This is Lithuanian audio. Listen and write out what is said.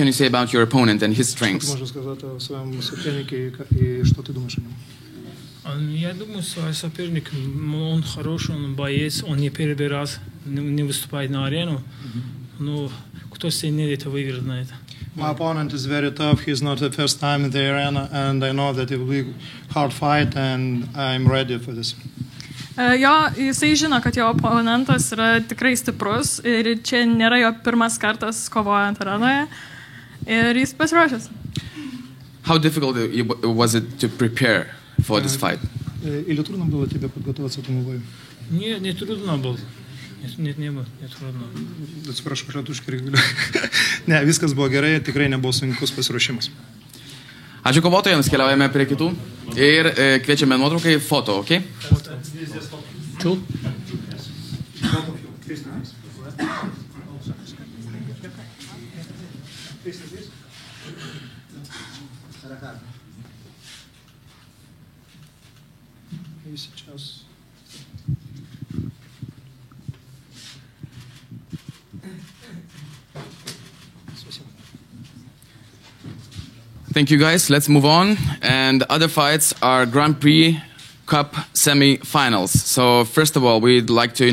can you say about your opponent and his Что ты strengths? можешь сказать о своем сопернике и что ты думаешь о нем? Я думаю, свой соперник, он хороший, он боец, он не первый раз не выступает на арену, но кто сильнее, это выиграет на это. My opponent is very tough. He's not the first time in the arena, and I know that it will be a hard fight, and I'm ready for this. Jo, jisai žino, kad jo oponentas yra tikrai stiprus ir čia nėra jo pirmas kartas kovojant arenoje ir jis pasiruošęs. How difficult was it to prepare for this fight? Или трудно было тебе подготовиться к этому бою? Не трудно было. Не было, не трудно. Atsiprašau, lietuviškai reikia. Ne, viskas buvo gerai, tikrai nebuvo sunkus pasiruošimas. Ačiū kovotojams, keliaujame prie kitų ir kviečiame nuotraukai foto, ok? Čul? Thank you guys, let's move on. And the other fights are Grand Prix Cup semi-finals. So first of all, we'd like to